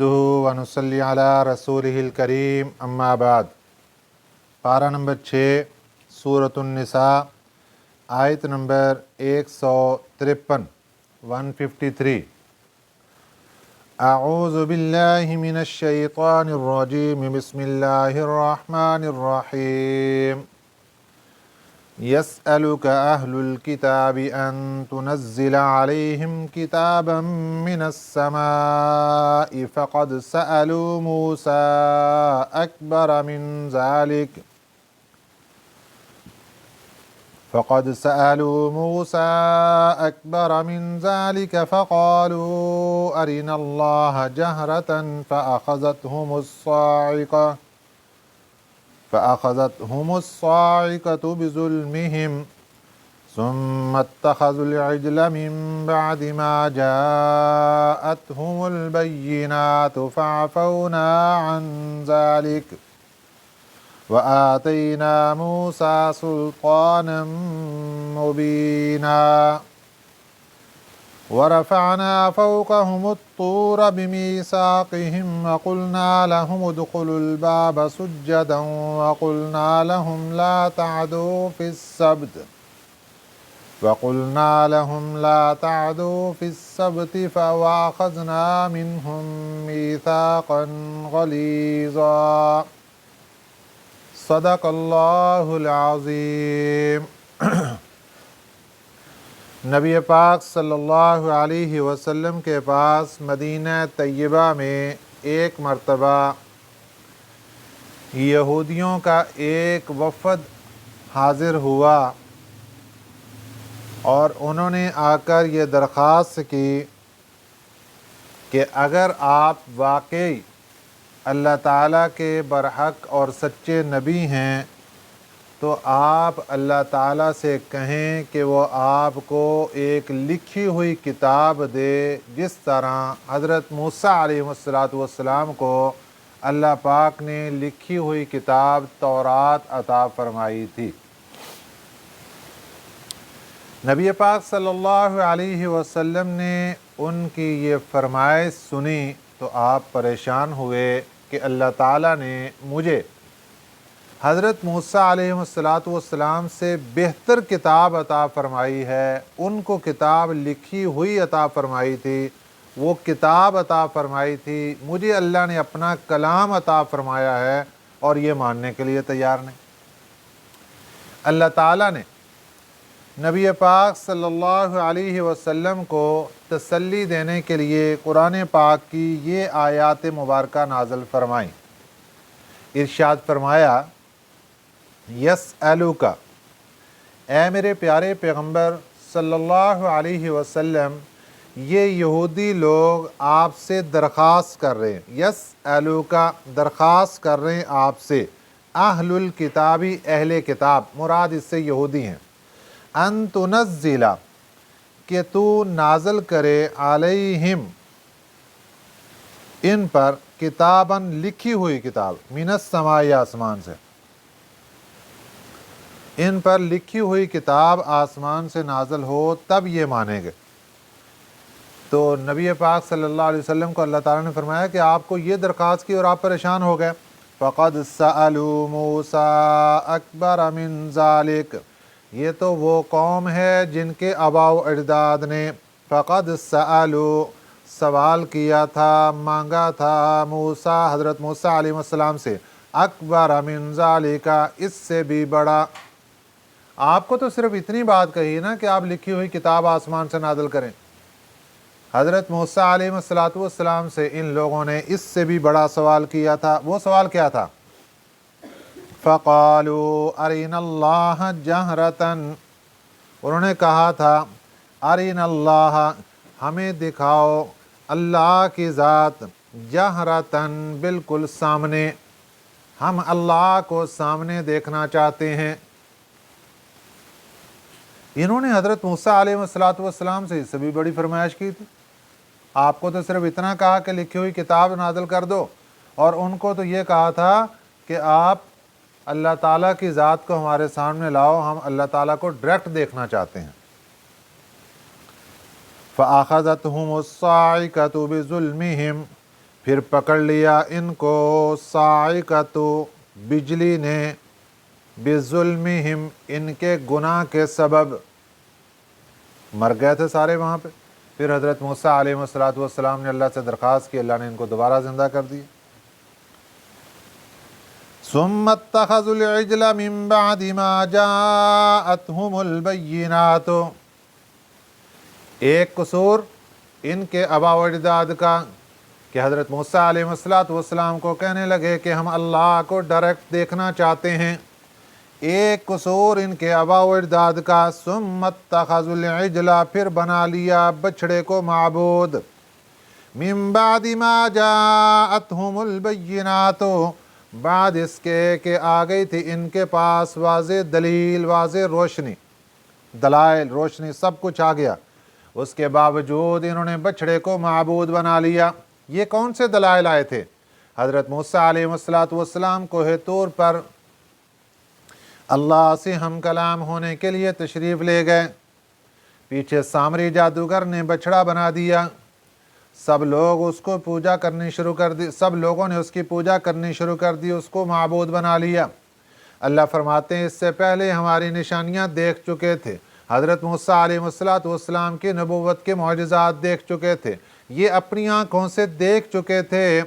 ونصلی علی رسولہ الکریم اما بعد۔ پارہ نمبر 6 سورۃ النساء، آیت نمبر 153 153۔ اعوذ باللہ من الشیطان الرجیم، بسم اللہ الرحمن الرحیم۔ يسألك أهل الكتاب أن تنزل عليهم كتابا من السماء فقد سألوا موسى أكبر من ذلك فقالوا أرنا الله جهرة فأخذتهم الصاعقة بظلمهم ثم اتخذوا العجل من بعد ما جاءتهم البينات فعفونا عن ذلك وآتينا موسى سلطانا مبينا ورفعنا فوقهم الطور بميثاقهم وقلنا لهم ادخلوا الباب سجدا وقلنا لهم لا تعدوا في السبت فأخذنا منهم ميثاقا غليظا صدق اللہ العظیم۔ نبی پاک صلی اللہ علیہ وسلم کے پاس مدینہ طیبہ میں ایک مرتبہ یہودیوں کا ایک وفد حاضر ہوا اور انہوں نے آ کر یہ درخواست کی کہ اگر آپ واقعی اللہ تعالیٰ کے برحق اور سچے نبی ہیں تو آپ اللہ تعالیٰ سے کہیں کہ وہ آپ کو ایک لکھی ہوئی کتاب دے، جس طرح حضرت موسیٰ علیہ السلام کو اللہ پاک نے لکھی ہوئی کتاب تورات عطا فرمائی تھی۔ نبی پاک صلی اللہ علیہ وسلم نے ان کی یہ فرمائش سنی تو آپ پریشان ہوئے کہ اللہ تعالیٰ نے مجھے حضرت موسیٰ علیہ السلام سے بہتر کتاب عطا فرمائی ہے، ان کو کتاب لکھی ہوئی عطا فرمائی تھی، وہ کتاب عطا فرمائی تھی، مجھے اللہ نے اپنا کلام عطا فرمایا ہے اور یہ ماننے کے لیے تیار نہیں۔ اللہ تعالیٰ نے نبی پاک صلی اللہ علیہ وسلم کو تسلی دینے کے لیے قرآن پاک کی یہ آیات مبارکہ نازل فرمائیں۔ ارشاد فرمایا، یسألوک، اے میرے پیارے پیغمبر صلی اللہ علیہ وسلم، یہ یہودی لوگ آپ سے درخواست کر رہے ہیں، یسألوک درخواست کر رہے ہیں آپ سے، اہل الکتابی اہل کتاب، مراد اس سے یہودی ہیں، ان تنزل کہ تو نازل کرے علیہم ان پر کتاباً لکھی ہوئی کتاب، من السماء آسمان سے، ان پر لکھی ہوئی کتاب آسمان سے نازل ہو تب یہ مانیں گے۔ تو نبی پاک صلی اللہ علیہ وسلم کو اللہ تعالیٰ نے فرمایا کہ آپ کو یہ درخواست کی اور آپ پریشان ہو گئے۔ فَقَدْ سَأَلُوا مُوسَىٰ أَكْبَرَ مِنْ ذَلِكَ، یہ تو وہ قوم ہے جن کے آباء و اجداد نے فقد سألوا سوال کیا تھا، مانگا تھا، موسیٰ حضرت موسیٰ علیہ السلام سے، اکبر من ذالک اس سے بھی بڑا۔ آپ کو تو صرف اتنی بات کہی نا کہ آپ لکھی ہوئی کتاب آسمان سے نازل کریں، حضرت موسیٰ علیہ السلام سے ان لوگوں نے اس سے بھی بڑا سوال کیا تھا۔ وہ سوال کیا تھا؟ فَقَالُوا أَرِنَا اللَّهَ جَهْرَةً، انہوں نے کہا تھا أَرِنَا اللَّهَ ہمیں دکھاؤ اللہ کی ذات، جَهْرَةً بالکل سامنے، ہم اللہ کو سامنے دیکھنا چاہتے ہیں۔ انہوں نے حضرت موسیٰ علیہ السلام سے اس سے بھی بڑی فرمائش کی تھی۔ آپ کو تو صرف اتنا کہا کہ لکھی ہوئی کتاب نازل کر دو، اور ان کو تو یہ کہا تھا کہ آپ اللہ تعالیٰ کی ذات کو ہمارے سامنے لاؤ، ہم اللہ تعالیٰ کو ڈائریکٹ دیکھنا چاہتے ہیں۔ فَأَخَذَتْهُمُ الصَّاعِقَةُ بِظُلْمِهِمْ، پھر پکڑ لیا ان کو صاعقۃ بجلی نے، بظلمہم ان کے گناہ کے سبب، مر گئے تھے سارے وہاں پہ۔ پھر حضرت موسیٰ علیہ السلام نے اللہ سے درخواست کی، اللہ نے ان کو دوبارہ زندہ کر دیا۔ ثم اتخذوا العجل من بعد ما جاءتهم البینات، ایک قصور ان کے آبا و اجداد کا کہ حضرت موسیٰ علیہ السلام کو کہنے لگے کہ ہم اللہ کو ڈائریکٹ دیکھنا چاہتے ہیں، ایک قصور ان کے آبا و اجداد کا۔ ثم اتخذوا العجل، پھر بنا لیا بچڑے کو معبود، من بعد ما جاءتهم البینات، بعد اس کے کہ آ گئی تھی ان کے پاس واضح دلیل، واضح روشنی، دلائل، روشنی، سب کچھ آ گیا، اس کے باوجود انہوں نے بچڑے کو معبود بنا لیا۔ یہ کون سے دلائل آئے تھے؟ حضرت موسیٰ علیہ السلام کوہ طور پر اللہ سے ہم کلام ہونے کے لیے تشریف لے گئے، پیچھے سامری جادوگر نے بچڑا بنا دیا، سب لوگ اس کو پوجا کرنی شروع کر دی، سب لوگوں نے اس کی پوجا کرنی شروع کر دی، اس کو معبود بنا لیا۔ اللہ فرماتے ہیں اس سے پہلے ہماری نشانیاں دیکھ چکے تھے، حضرت موسیٰ علیہ السلام کی نبوت کے معجزات دیکھ چکے تھے، یہ اپنی آنکھوں سے دیکھ چکے تھے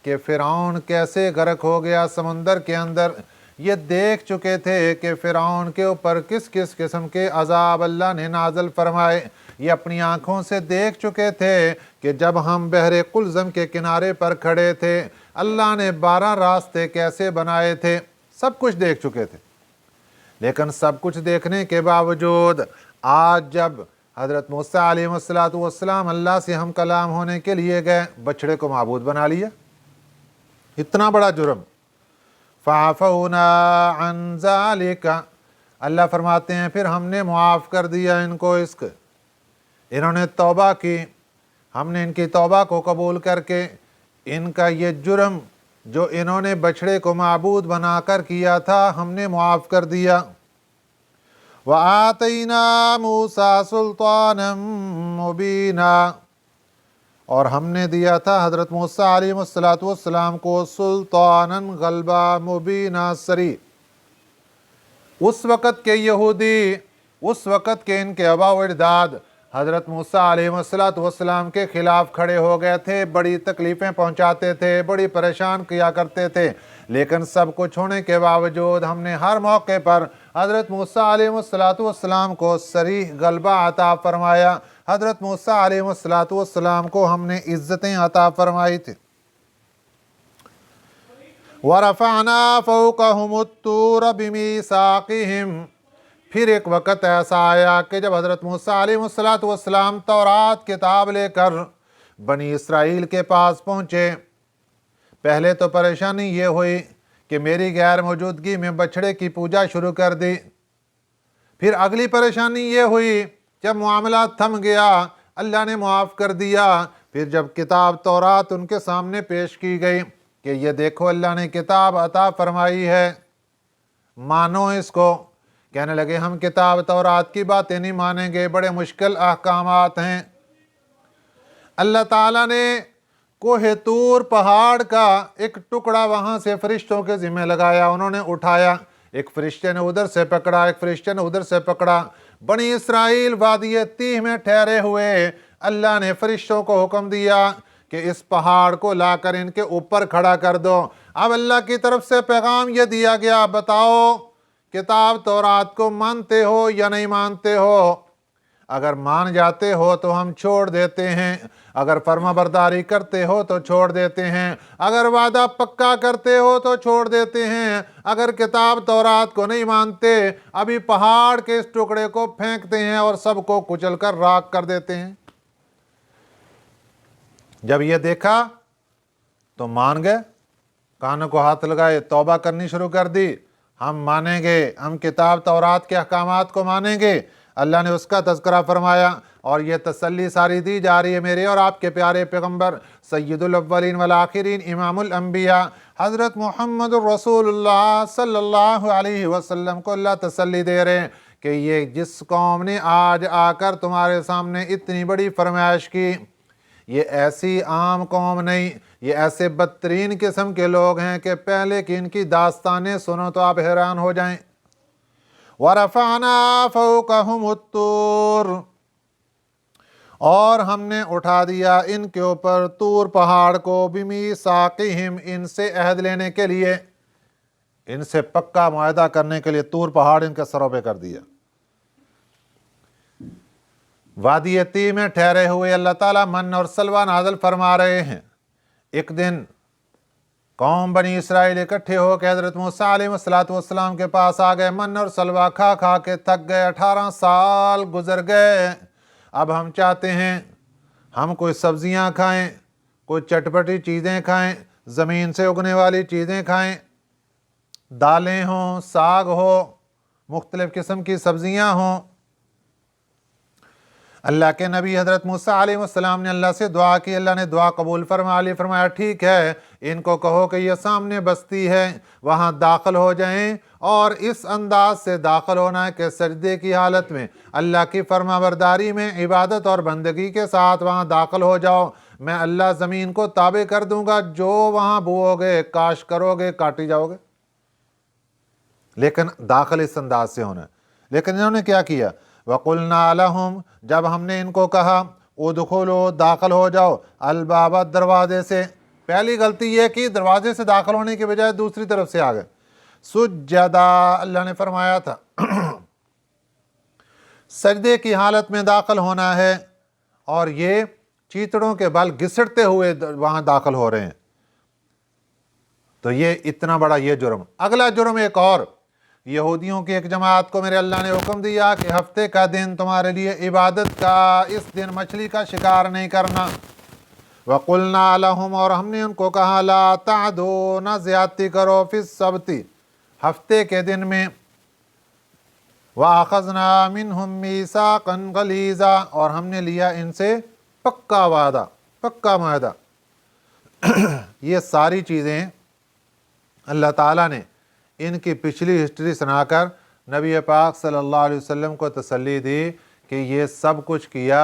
کہ فرعون کیسے غرق ہو گیا سمندر کے اندر، یہ دیکھ چکے تھے کہ فرعون کے اوپر کس کس قسم کے عذاب اللہ نے نازل فرمائے، یہ اپنی آنکھوں سے دیکھ چکے تھے کہ جب ہم بحر قلزم کے کنارے پر کھڑے تھے اللہ نے 12 راستے کیسے بنائے تھے، سب کچھ دیکھ چکے تھے۔ لیکن سب کچھ دیکھنے کے باوجود آج جب حضرت موسیٰ علیہ السلام اللہ سے ہم کلام ہونے کے لیے گئے، بچڑے کو معبود بنا لیا، اتنا بڑا جرم۔ فَعَفَوْنَا عَنْ ذَلِكَ، اللہ فرماتے ہیں پھر ہم نے معاف کر دیا ان کو، انہوں نے توبہ کی، ہم نے ان کی توبہ کو قبول کر کے ان کا یہ جرم جو انہوں نے بچڑے کو معبود بنا کر کیا تھا ہم نے معاف کر دیا۔ وَآتَيْنَا مُوسَىٰ سُلْطَانًا مُبِينًا، اور ہم نے دیا تھا حضرت موسیٰ علیہ السلام کو سلطاناً غلبہ، مبینہ صریح۔ اس وقت کے یہودی، اس وقت کے ان کے آبا و اجداد حضرت موسیٰ علیہ السلام کے خلاف کھڑے ہو گئے تھے، بڑی تکلیفیں پہنچاتے تھے، بڑی پریشان کیا کرتے تھے، لیکن سب کچھ ہونے کے باوجود ہم نے ہر موقع پر حضرت موسیٰ علیہ السلام کو صریح غلبہ عطا فرمایا، حضرت موسیٰ علیہ السلام کو ہم نے عزتیں عطا فرمائی تھی۔ وَرَفَعْنَا فَوْقَهُمُ الطُّورَ بِمِيثَاقِهِمْ، پھر ایک وقت ایسا آیا کہ جب حضرت موسیٰ علیہ السلام تورات کتاب لے کر بنی اسرائیل کے پاس پہنچے، پہلے تو پریشانی یہ ہوئی کہ میری غیر موجودگی میں بچڑے کی پوجا شروع کر دی، پھر اگلی پریشانی یہ ہوئی جب معاملہ تھم گیا اللہ نے معاف کر دیا، پھر جب کتاب تورات ان کے سامنے پیش کی گئی کہ یہ دیکھو اللہ نے کتاب عطا فرمائی ہے، مانو اس کو، کہنے لگے ہم کتاب تورات کی باتیں نہیں مانیں گے، بڑے مشکل احکامات ہیں۔ اللہ تعالیٰ نے کوہ طور پہاڑ کا ایک ٹکڑا وہاں سے فرشتوں کے ذمہ لگایا، انہوں نے اٹھایا، ایک فرشتے نے ادھر سے پکڑا، ایک فرشتے نے ادھر سے پکڑا، بنی اسرائیل وادی تیہ میں ٹھہرے ہوئے، اللہ نے فرشتوں کو حکم دیا کہ اس پہاڑ کو لا کر ان کے اوپر کھڑا کر دو۔ اب اللہ کی طرف سے پیغام یہ دیا گیا، بتاؤ کتاب تورات کو مانتے ہو یا نہیں مانتے ہو؟ اگر مان جاتے ہو تو ہم چھوڑ دیتے ہیں، اگر فرما برداری کرتے ہو تو چھوڑ دیتے ہیں، اگر وعدہ پکا کرتے ہو تو چھوڑ دیتے ہیں، اگر کتاب تورات کو نہیں مانتے ابھی پہاڑ کے اس ٹکڑے کو پھینکتے ہیں اور سب کو کچل کر راکھ کر دیتے ہیں۔ جب یہ دیکھا تو مان گئے، کانوں کو ہاتھ لگائے، توبہ کرنی شروع کر دی، ہم مانیں گے، ہم کتاب تورات کے احکامات کو مانیں گے، اللہ نے اس کا تذکرہ فرمایا، اور یہ تسلی ساری دی جا رہی ہے میرے اور آپ کے پیارے پیغمبر سید الاولین والآخرین امام الانبیاء حضرت محمد الرسول اللہ صلی اللہ علیہ وسلم کو اللہ تسلی دے رہے ہیں کہ یہ جس قوم نے آج آ کر تمہارے سامنے اتنی بڑی فرمائش کی، یہ ایسی عام قوم نہیں یہ ایسے بدترین قسم کے لوگ ہیں کہ پہلے کی ان کی داستانیں سنو تو آپ حیران ہو جائیں۔ وَرَفَعْنَا فَوْقَهُمُ الطُّورَ، اور ہم نے اٹھا دیا ان کے اوپر طور پہاڑ کو، بِمِيثَاقِهِمْ، ان سے عہد لینے کے لیے، ان سے پکا معاہدہ کرنے کے لیے طور پہاڑ ان کے سروں پہ کر دیا۔ وادی تیہ میں ٹھہرے ہوئے اللہ تعالیٰ من اور سلوہ نازل فرما رہے ہیں۔ ایک دن قوم بنی اسرائیل اکٹھے ہو کے حضرت موسیٰ علیہ السلام کے پاس آ گئے، من اور سلوہ کھا کھا کے تھک گئے، 18 سال گزر گئے، اب ہم چاہتے ہیں ہم کوئی سبزیاں کھائیں، کوئی چٹپٹی چیزیں کھائیں، زمین سے اگنے والی چیزیں کھائیں، دالیں ہوں، ساگ ہو، مختلف قسم کی سبزیاں ہوں۔ اللہ کے نبی حضرت موسیٰ علیہ السلام نے اللہ سے دعا کی، اللہ نے دعا قبول فرما لی، فرمایا ٹھیک ہے، ان کو کہو کہ یہ سامنے بستی ہے، وہاں داخل ہو جائیں، اور اس انداز سے داخل ہونا ہے کہ سجدے کی حالت میں، اللہ کی فرما برداری میں، عبادت اور بندگی کے ساتھ وہاں داخل ہو جاؤ، میں اللہ زمین کو تابع کر دوں گا، جو وہاں بوؤ گے، کاش کرو گے، کاٹی جاؤ گے، لیکن داخل اس انداز سے ہونا ہے۔ لیکن انہوں نے کیا کیا؟ وَقُلْنَا لَهُمْ، جب ہم نے ان کو کہا ادخلوا، داخل ہو جاؤ، الباب، دروازے سے، پہلی غلطی یہ کی دروازے سے داخل ہونے کے بجائے دوسری طرف سے آ گئے، سجدہ، اللہ نے فرمایا تھا سجدے کی حالت میں داخل ہونا ہے، اور یہ چیتڑوں کے بل گھسٹتے ہوئے وہاں داخل ہو رہے ہیں، تو یہ اتنا بڑا یہ جرم۔ اگلا جرم ایک اور، یہودیوں کی ایک جماعت کو میرے اللہ نے حکم دیا کہ ہفتے کا دن تمہارے لیے عبادت کا، اس دن مچھلی کا شکار نہیں کرنا۔ وَقُلْنَا لَهُمْ، اور ہم نے ان کو کہا لا تعدوا، نہ زیادتی کرو، فی السبت، ہفتے کے دن میں، وَأَخَذْنَا مِنْهُمْ مِيثَاقًا غَلِيظًا، اور ہم نے لیا ان سے پکا وعدہ، پکا معاہدہ۔ یہ ساری چیزیں اللہ تعالیٰ نے ان کی پچھلی ہسٹری سنا کر نبی پاک صلی اللہ علیہ وسلم کو تسلی دی کہ یہ سب کچھ کیا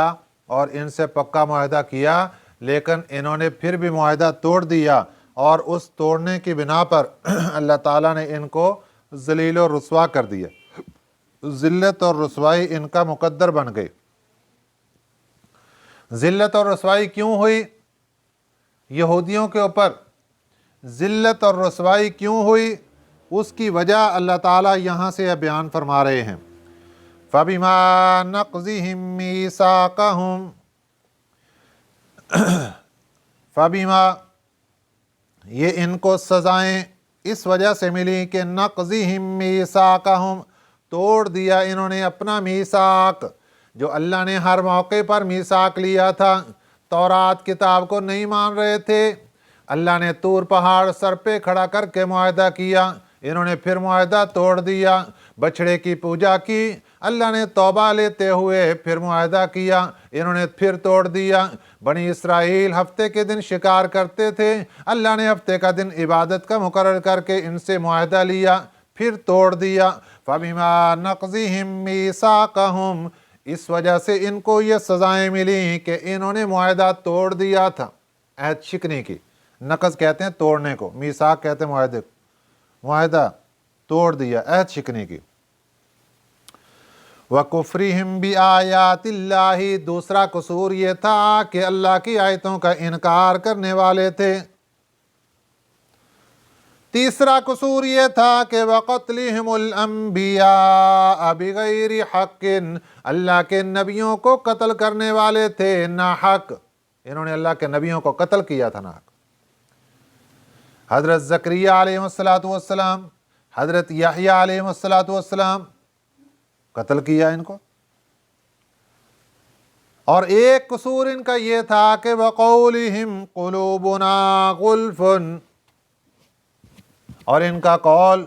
اور ان سے پکا معاہدہ کیا، لیکن انہوں نے پھر بھی معاہدہ توڑ دیا، اور اس توڑنے کی بنا پر اللہ تعالیٰ نے ان کو ذلیل و رسوا کر دیا، ذلت اور رسوائی ان کا مقدر بن گئی۔ ذلت اور رسوائی کیوں ہوئی یہودیوں کے اوپر؟ ذلت اور رسوائی کیوں ہوئی؟ اس کی وجہ اللہ تعالیٰ یہاں سے بیان فرما رہے ہیں۔ فَبِمَا نَقْضِهِمْ مِيثَاقَهُمْ، فَبِمَا، یہ ان کو سزائیں اس وجہ سے ملی کہ نَقْضِهِمْ مِيثَاقَهُمْ، توڑ دیا انہوں نے اپنا میثاق، جو اللہ نے ہر موقع پر میثاق لیا تھا۔ تورات کتاب کو نہیں مان رہے تھے، اللہ نے طور پہاڑ سر پہ کھڑا کر کے معاہدہ کیا، انہوں نے پھر معاہدہ توڑ دیا۔ بچڑے کی پوجا کی، اللہ نے توبہ لیتے ہوئے پھر معاہدہ کیا، انہوں نے پھر توڑ دیا۔ بنی اسرائیل ہفتے کے دن شکار کرتے تھے، اللہ نے ہفتے کا دن عبادت کا مقرر کر کے ان سے معاہدہ لیا، پھر توڑ دیا۔ فَبِمَا نَقْضِهِمْ مِيثَاقَهُمْ، اس وجہ سے ان کو یہ سزائیں ملی کہ انہوں نے معاہدہ توڑ دیا تھا، عہد شکنی کی۔ نقض کہتے ہیں توڑنے کو، میثاق کہتے ہیں معاہدے کو، معاہدہ توڑ دیا، عہد شکنی کی۔ وَكُفْرِهِمْ بِآيَاتِ اللَّهِ، دوسرا قصور یہ تھا کہ اللہ کی آیتوں کا انکار کرنے والے تھے۔ تیسرا قصور یہ تھا کہ وَقَتْلِهِمُ الْأَنْبِيَاءَ بِغَيْرِ حَقٍ، اللہ کے نبیوں کو قتل کرنے والے تھے ناحق، انہوں نے اللہ کے نبیوں کو قتل کیا تھا ناحق۔ حضرت زکریا علیہ السلام، حضرت یحییٰ علیہ السلام، قتل کیا ان کو۔ اور ایک قصور ان کا یہ تھا کہ وَقَوْلِهِمْ قُلُوبُنَا غُلْفٌ، اور ان کا قول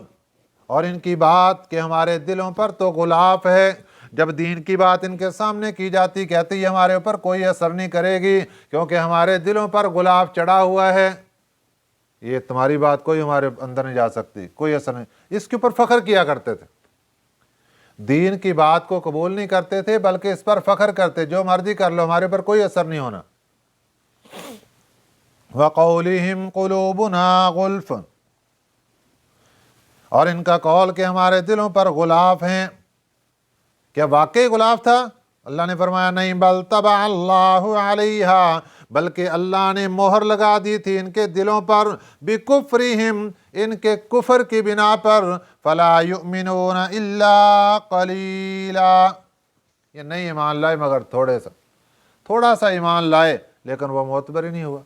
اور ان کی بات کہ ہمارے دلوں پر تو غلاف ہے، جب دین کی بات ان کے سامنے کی جاتی کہتی ہے ہمارے اوپر کوئی اثر نہیں کرے گی کیونکہ ہمارے دلوں پر غلاف چڑھا ہوا ہے، یہ تمہاری بات کوئی ہمارے اندر نہیں جا سکتی، کوئی اثر نہیں۔ اس کے اوپر فخر کیا کرتے تھے، دین کی بات کو قبول نہیں کرتے تھے بلکہ اس پر فخر کرتے، جو مرضی کر لو ہمارے پر کوئی اثر نہیں ہونا۔ وقولہم قلوبنا غلف، اور ان کا قول کہ ہمارے دلوں پر غلاف ہیں۔ کیا واقعی غلاف تھا؟ اللہ نے فرمایا نہیں، بل طبع اللہ علیہا، بلکہ اللہ نے مہر لگا دی تھی ان کے دلوں پر، بکفرہم، ان کے کفر کی بنا پر، فلا یؤمنون الا قلیلا، یہ نہیں ایمان لائے مگر تھوڑا سا ایمان لائے، لیکن وہ معتبر ہی نہیں ہوا۔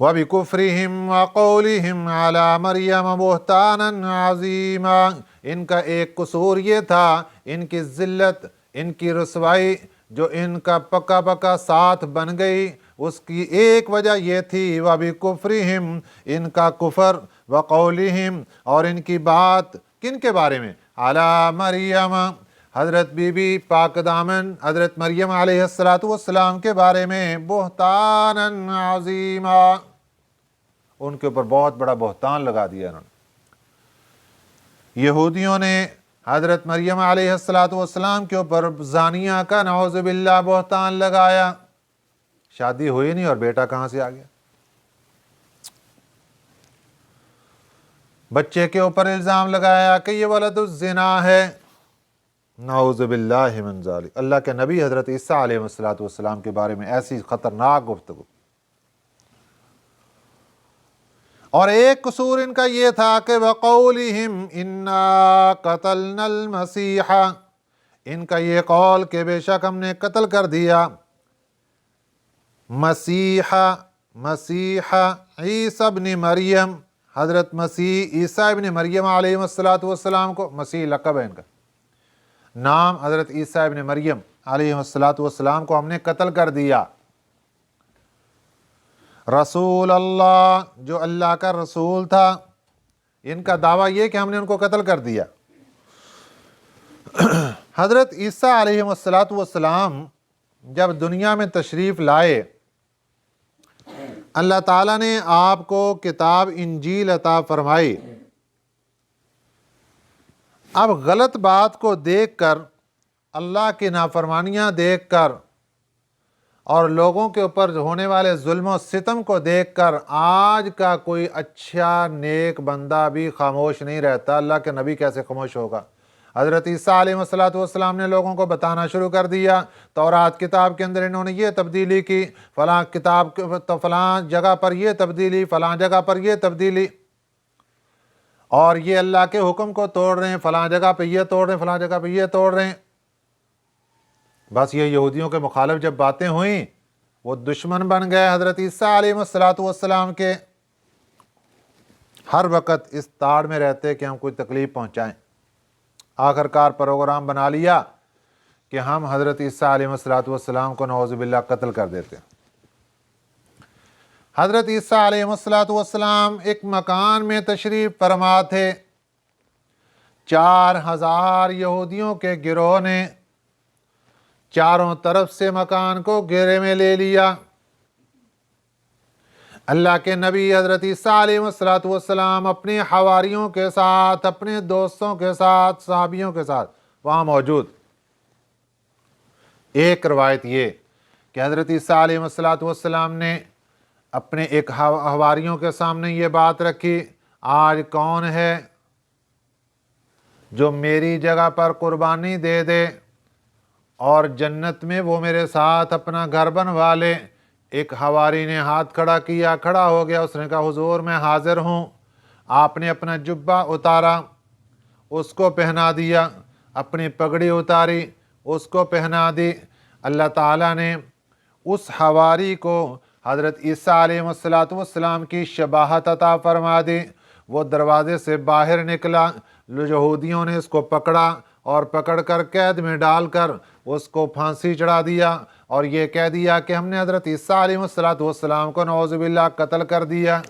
وَبِكُفْرِهِمْ وَقَوْلِهِمْ عَلَى مَرْيَمَ بُهْتَانًا عَظِيمًا، ان کا ایک قصور یہ تھا، ان کی ذلت، ان کی رسوائی جو ان کا پکا پکا ساتھ بن گئی، اس کی ایک وجہ یہ تھی وَبِكُفْرِهِمْ، ان کا کفر، وَقَوْلِهِمْ، اور ان کی بات کن کے بارے میں؟ عَلَى مَرْيَمَ، حضرت بی بی پاک دامن حضرت مریم علیہ السلام کے بارے میں، بہتانً عظیما، ان کے اوپر بہت بڑا بہتان لگا دیا انہوں نے۔ یہودیوں نے حضرت مریم علیہ السلام کے اوپر زانیہ کا نعوذ باللہ بہتان لگایا، شادی ہوئی نہیں اور بیٹا کہاں سے آ گیا۔ بچے کے اوپر الزام لگایا کہ یہ ولد الزنا ہے، نعوذ باللہ من ذالک۔ اللہ کے نبی حضرت عیسیٰ علیہ السلام کے بارے میں ایسی خطرناک گفتگو۔ اور ایک قصور ان کا یہ تھا کہ وَقَوْلِهِمْ إِنَّا قَتَلْنَا الْمَسِيحَ، ان کا یہ قول کہ بے شک ہم نے قتل کر دیا مسیح عیسیٰ ابن مریم، حضرت مسیح عیسیٰ ابن مریم علیہ السلام کو، مسیح لقب ہے ان کا نام، حضرت عیسیٰ ابن مریم علیہ السلام کو ہم نے قتل کر دیا۔ رسول اللہ، جو اللہ کا رسول تھا، ان کا دعویٰ یہ کہ ہم نے ان کو قتل کر دیا۔ حضرت عیسیٰ علیہ السلام جب دنیا میں تشریف لائے، اللہ تعالیٰ نے آپ کو کتاب انجیل عطا فرمائی۔ اب غلط بات کو دیکھ کر، اللہ کی نافرمانیاں دیکھ کر، اور لوگوں کے اوپر ہونے والے ظلم و ستم کو دیکھ کر، آج کا کوئی اچھا نیک بندہ بھی خاموش نہیں رہتا۔ اللہ کے نبی کیسے خاموش ہوگا؟ حضرت عیسیٰ علیہ السلام نے لوگوں کو بتانا شروع کر دیا، تورات کتاب کے اندر انہوں نے یہ تبدیلی کی، فلاں کتاب تو فلاں جگہ پر یہ تبدیلی، فلاں جگہ پر یہ تبدیلی، اور یہ اللہ کے حکم کو توڑ رہے ہیں، فلاں جگہ پہ یہ توڑ رہے ہیں، فلاں جگہ پہ یہ توڑ رہے ہیں۔ بس یہ یہودیوں کے مخالف جب باتیں ہوئیں، وہ دشمن بن گئے حضرت عیسیٰ علیہ السلام کے، ہر وقت اس تاڑ میں رہتے کہ ہم کوئی تکلیف پہنچائیں۔ آخر کار پروگرام بنا لیا کہ ہم حضرت عیسیٰ علیہ السلام کو نعوذ باللہ قتل کر دیتے۔ حضرت عیسیٰ علیہ السلام ایک مکان میں تشریف فرما تھے، 4000 یہودیوں کے گروہ نے چاروں طرف سے مکان کو گھیرے میں لے لیا۔ اللہ کے نبی حضرت عیسیٰ علیہ السلام اپنے حواریوں کے ساتھ، اپنے دوستوں کے ساتھ، صحابیوں کے ساتھ وہاں موجود۔ ایک روایت یہ کہ حضرت عیسیٰ علیہ السلام نے اپنے ایک حواریوں کے سامنے یہ بات رکھی، آج کون ہے جو میری جگہ پر قربانی دے دے اور جنت میں وہ میرے ساتھ اپنا گھر بنوا لے۔ ایک حواری نے ہاتھ کھڑا کیا، کھڑا ہو گیا، اس نے کہا حضور میں حاضر ہوں۔ آپ نے اپنا جبہ اتارا، اس کو پہنا دیا، اپنی پگڑی اتاری، اس کو پہنا دی۔ اللہ تعالیٰ نے اس حواری کو حضرت عیسیٰ علیہ السلام کی شباہت عطا فرما دی۔ وہ دروازے سے باہر نکلا، یہودیوں نے اس کو پکڑا اور پکڑ کر قید میں ڈال کر اس کو پھانسی چڑھا دیا، اور یہ کہہ دیا کہ ہم نے حضرت عیسیٰ علیہ السلام کو نعوذ باللہ قتل کر دیا۔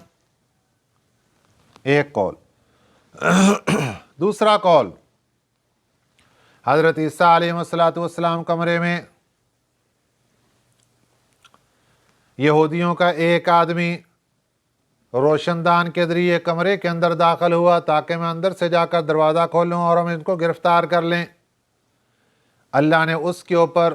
ایک قول۔ دوسرا قول، حضرت عیسیٰ علیہ السلام کمرے میں، یہودیوں کا ایک آدمی روشن دان کے ذریعے کمرے کے اندر داخل ہوا تاکہ میں اندر سے جا کر دروازہ کھولوں اور ہم ان کو گرفتار کر لیں۔ اللہ نے اس کے اوپر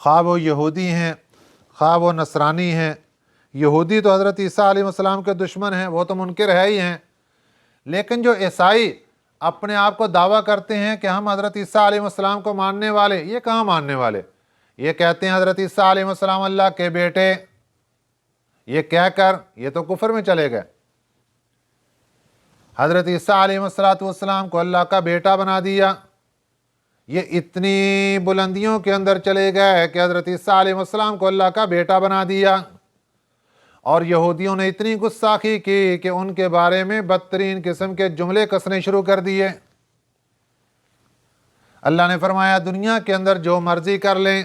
خواہ وہ یہودی ہیں خواہ وہ نصرانی ہیں۔ یہودی تو حضرت عیسیٰ علیہ السلام کے دشمن ہیں، وہ تو منکر ہے ہی ہیں، لیکن جو عیسائی اپنے آپ کو دعویٰ کرتے ہیں کہ ہم حضرت عیسیٰ علیہ السلام کو ماننے والے، یہ کہاں ماننے والے؟ یہ کہتے ہیں حضرت عیسیٰ علیہ السلام اللہ کے بیٹے، یہ کہہ کر یہ تو کفر میں چلے گئے۔ حضرت عیسیٰ علیہ السلام کو اللہ کا بیٹا بنا دیا، یہ اتنی بلندیوں کے اندر چلے گئے کہ حضرت عیسیٰ علیہ السلام کو اللہ کا بیٹا بنا دیا، اور یہودیوں نے اتنی گستاخی کی کہ ان کے بارے میں بدترین قسم کے جملے کسنے شروع کر دیے۔ اللہ نے فرمایا دنیا کے اندر جو مرضی کر لیں،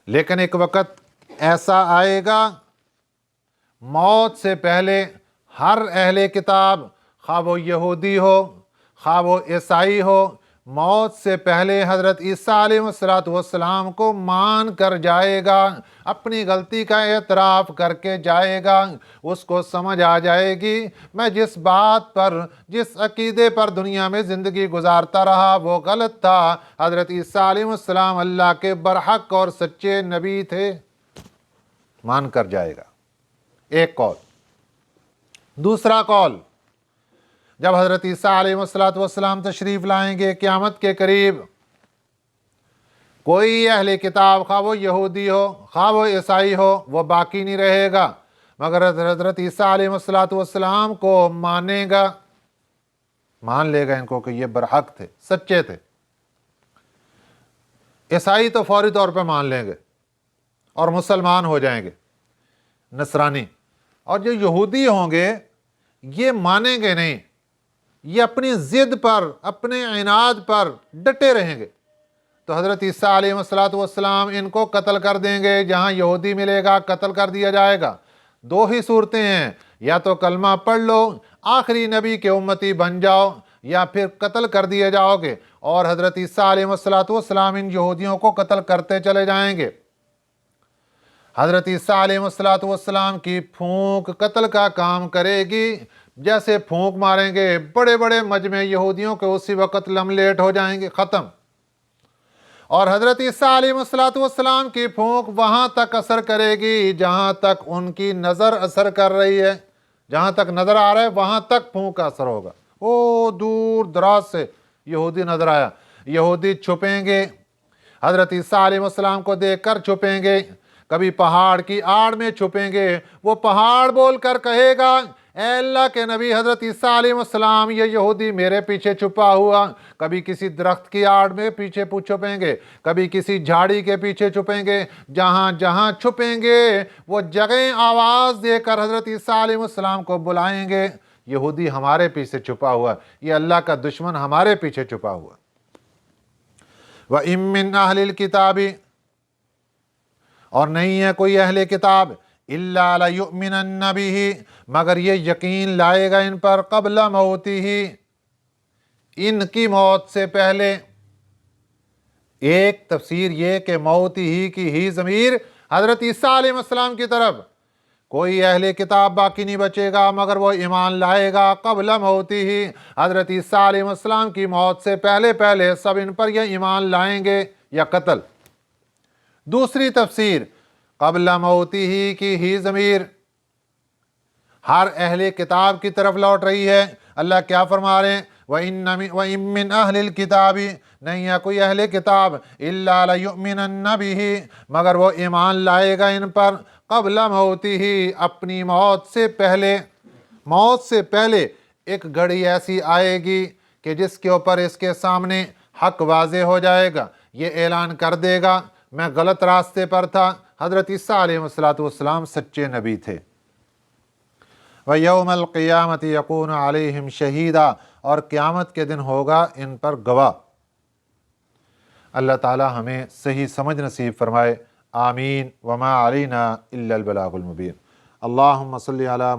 لیکن ایک وقت ایسا آئے گا موت سے پہلے ہر اہل کتاب، خواہ وہ یہودی ہو خواہ وہ عیسائی ہو، موت سے پہلے حضرت عیسیٰ علیہ السلام کو مان کر جائے گا، اپنی غلطی کا اعتراف کر کے جائے گا، اس کو سمجھ آ جائے گی میں جس بات پر جس عقیدے پر دنیا میں زندگی گزارتا رہا وہ غلط تھا، حضرت عیسیٰ علیہ السلام اللہ کے برحق اور سچے نبی تھے، مان کر جائے گا۔ ایک قول۔ دوسرا قول، جب حضرت عیسیٰ علیہ السلام تشریف لائیں گے قیامت کے قریب، کوئی اہل کتاب خواہ وہ یہودی ہو خواہ وہ عیسائی ہو وہ باقی نہیں رہے گا مگر حضرت عیسیٰ علیہ السلام کو مانے گا، مان لے گا ان کو کہ یہ برحق تھے، سچے تھے۔ عیسائی تو فوری طور پہ مان لیں گے اور مسلمان ہو جائیں گے، نصرانی، اور جو یہودی ہوں گے یہ مانیں گے نہیں، یہ اپنی ضد پر اپنے عناد پر ڈٹے رہیں گے، تو حضرت عیسیٰ علیہ السلام ان کو قتل کر دیں گے، جہاں یہودی ملے گا قتل کر دیا جائے گا۔ دو ہی صورتیں ہیں، یا تو کلمہ پڑھ لو آخری نبی کے امتی بن جاؤ، یا پھر قتل کر دیے جاؤ گے، اور حضرت عیسیٰ علیہ السلام ان یہودیوں کو قتل کرتے چلے جائیں گے۔ حضرت عیسیٰ علیہ السلام کی پھونک قتل کا کام کرے گی، جیسے پھونک ماریں گے بڑے بڑے مجمع یہودیوں کے اسی وقت لملیٹ ہو جائیں گے، ختم۔ اور حضرت عیسیٰ علیہ السلام کی پھونک وہاں تک اثر کرے گی جہاں تک ان کی نظر اثر کر رہی ہے، جہاں تک نظر آ رہا ہے وہاں تک پھونک کا اثر ہوگا۔ او دور دراز سے یہودی نظر آیا، یہودی چھپیں گے، حضرت عیسیٰ علیہ السلام کو دیکھ کر چھپیں گے، کبھی پہاڑ کی آڑ میں چھپیں گے، وہ پہاڑ بول کر کہے گا اے اللہ کے نبی حضرت عیسیٰ علیہ السلام یہ یہودی میرے پیچھے چھپا ہوا، کبھی کسی درخت کی آڑ میں پیچھے چھپیں گے، کبھی کسی جھاڑی کے پیچھے چھپیں گے، جہاں جہاں چھپیں گے وہ جگہیں آواز دے کر حضرت عیسیٰ علیہ السلام کو بلائیں گے، یہودی ہمارے پیچھے چھپا ہوا، یہ اللہ کا دشمن ہمارے پیچھے چھپا ہوا۔ وَإِن مِّنْ أَهْلِ الْكِتَابِ، اور نہیں ہے کوئی اہل کتاب، إِلَّا لَيُؤْمِنَنَّ بِهِ، مگر یہ یقین لائے گا ان پر قبل موتِهِ، ان کی موت سے پہلے۔ ایک تفسیر یہ کہ موت ہی کی ہی ضمیر حضرت عیسیٰ علیہ السلام کی طرف، کوئی اہل کتاب باقی نہیں بچے گا مگر وہ ایمان لائے گا قبل موتِهِ، حضرت عیسیٰ علیہ السلام کی موت سے پہلے پہلے سب ان پر یہ ایمان لائیں گے یا قتل۔ دوسری تفسیر قبل موتِهِ کی ہی ضمیر ہر اہل کتاب کی طرف لوٹ رہی ہے۔ اللہ کیا فرما رہے ہیں؟ وَإِن مِّنْ أَهْلِ الْكِتَابِ، نہیں ہے کوئی اہل کتاب، إِلَّا لَيُؤْمِنَنَّ بِهِ، مگر وہ ایمان لائے گا ان پر قبل موتِهِ، اپنی موت سے پہلے۔ موت سے پہلے ایک گھڑی ایسی آئے گی کہ جس کے اوپر اس کے سامنے حق واضح ہو جائے گا، یہ اعلان کر دے گا میں غلط راستے پر تھا، حضرت عیسیٰ علیہ السلام سچے نبی تھے۔ وَيَوْمَ الْقِيَامَةِ يَكُونُ عَلَيْهِمْ شَهِيدًا، اور قیامت کے دن ہوگا ان پر گواہ۔ اللہ تعالی ہمیں صحیح سمجھ نصیب فرمائے، آمین۔ وما علینا الا البلاغ المبین۔ اللہم صلی علی